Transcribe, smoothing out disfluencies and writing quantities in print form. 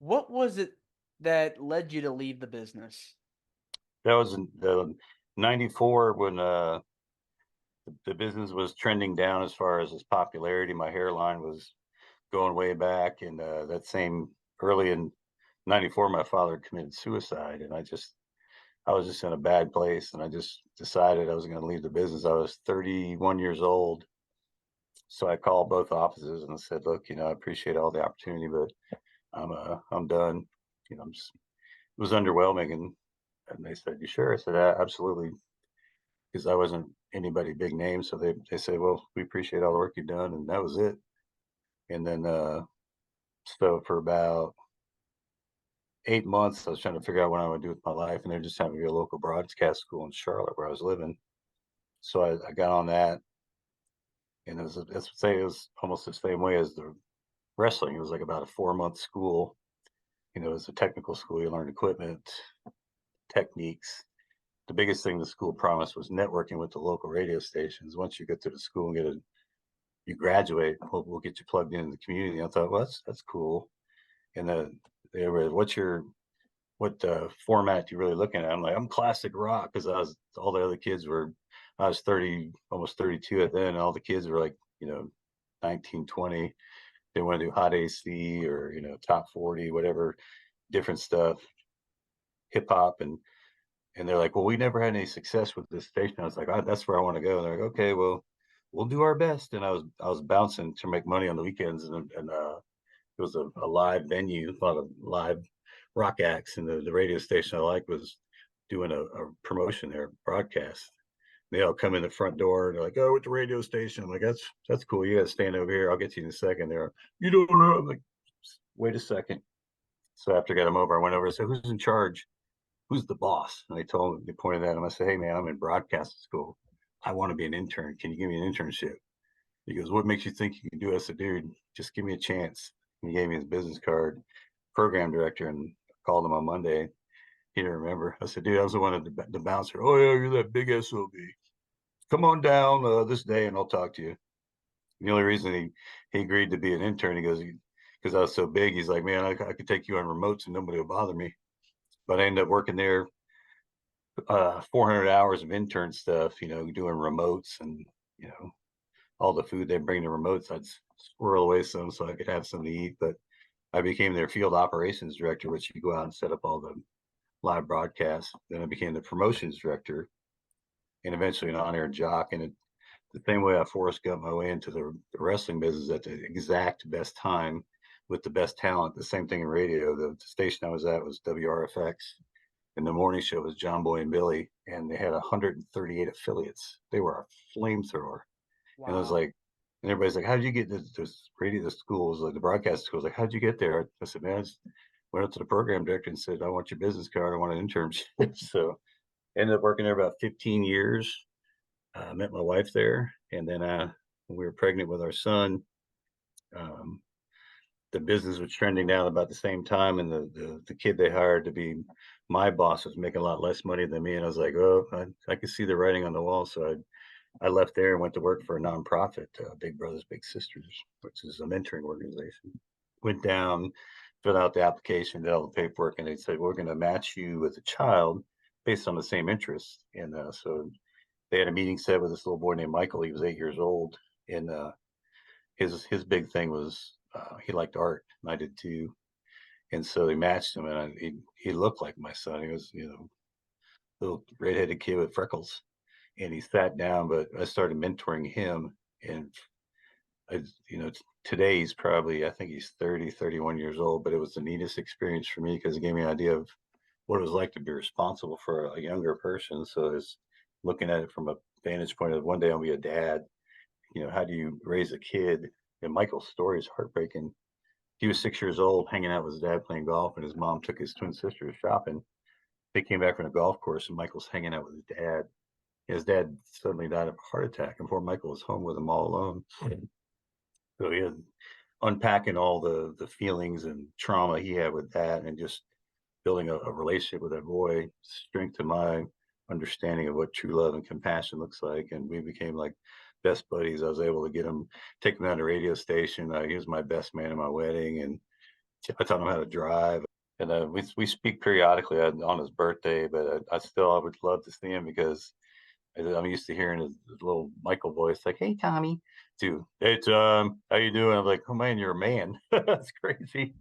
What was it that led you to leave the business? That was in the 94 when the business was trending down as far as its popularity. My hairline was going way back, and that same early in 94, my father committed suicide, and I was just in a bad place, and I just decided I was going to leave the business. I was 31 years old, so I called both offices and I said, "Look, I appreciate all the opportunity, but I'm done." It was underwhelming, and they said, "You sure?" I said, Absolutely." Because I wasn't anybody big name. So they say, "Well, we appreciate all the work you've done," and that was it. And then so for about 8 months, I was trying to figure out what I would do with my life, and they're just having me a local broadcast school in Charlotte where I was living. So I got on that, and it was almost the same way as the wrestling. It was like about a 4 month school. It was a technical school. You learned equipment, techniques. The biggest thing the school promised was networking with the local radio stations. Once you get to the school and you graduate, we'll get you plugged into the community. I thought, well, that's cool. And then they were, what format you really looking at? I'm like, I'm classic rock because all the other kids were, I was 30, almost 32 at then, and all the kids were like, 19, 20. They want to do hot AC or, top 40, whatever, different stuff, hip hop. And they're like, well, we never had any success with this station. I was like, that's where I want to go. And they're like, okay, well, we'll do our best. And I was bouncing to make money on the weekends, and it was a live venue, a lot of live rock acts, and the radio station I like was doing a promotion there, broadcast. They all come in the front door and they're like, "Oh, with the radio station." I'm like, "That's cool. You got to stand over here. I'll get you in a second." They're, "You don't know." I'm like, "Wait a second." So after I got them over, I went over and said, "Who's in charge? Who's the boss?" And they pointed at him. I said, "Hey, man, I'm in broadcast school. I want to be an intern. Can you give me an internship?" He goes, "What makes you think you can do it?" I said, "Dude, just give me a chance." He gave me his business card, program director, and I called him on Monday. He didn't remember. I said, "Dude, I was the one at the bouncer. Oh, yeah, you're that big SOB. Come on down this day and I'll talk to you." The only reason he agreed to be an intern, because I was so big, he's like, "Man, I could take you on remotes and nobody will bother me." But I ended up working there 400 hours of intern stuff, doing remotes and, you know, all the food they bring to remotes. I'd squirrel away some so I could have something to eat. But I became their field operations director, which you go out and set up all the live broadcasts. Then I became the promotions director and eventually an on-air jock. And the same way I Forrest got my way into the wrestling business at the exact best time with the best talent. The same thing in radio. The station I was at was WRFX, and the morning show was John Boy and Billy, and they had 138 affiliates. They were a flamethrower. And I was Wow. like, and everybody's like, "How did you get this radio, the schools, like the broadcast schools? Like, how'd you get there?" I said, "Man, I just went up to the program director and said, I want your business card. I want an internship." So ended up working there about 15 years. Met my wife there. And then when we were pregnant with our son, um, the business was trending down about the same time. And the kid they hired to be my boss was making a lot less money than me. And I was like, oh, I could see the writing on the wall. So I left there and went to work for a nonprofit, Big Brothers Big Sisters, which is a mentoring organization. Went down, filled out the application, did all the paperwork, and they said, "We're going to match you with a child based on the same interests." And so they had a meeting set with this little boy named Michael. He was 8 years old, and his big thing was he liked art, and I did too. And so they matched him, and he looked like my son. He was, little redheaded kid with freckles, and he sat down. But I started mentoring him, and I, today he's probably, I think he's 30, 31 years old. But it was the neatest experience for me because it gave me an idea of what it was like to be responsible for a younger person. So it's looking at it from a vantage point of one day I'll be a dad. How do you raise a kid? And Michael's story is heartbreaking. He was 6 years old, hanging out with his dad playing golf, and his mom took his twin sisters shopping. They came back from the golf course, and Michael's hanging out with his dad. His dad suddenly died of a heart attack, and poor Michael was home with him all alone. So he had unpacking all the feelings and trauma he had with that, and just building a relationship with that boy strengthened my understanding of what true love and compassion looks like. And we became like best buddies. I was able to take him down to radio station. He was my best man at my wedding, and I taught him how to drive, and we speak periodically on his birthday. But I would love to see him because I'm used to hearing his little Michael voice, like, "Hey, Tommy," to "Hey, Tom, how you doing?" I'm like, "Oh man, you're a man." That's crazy.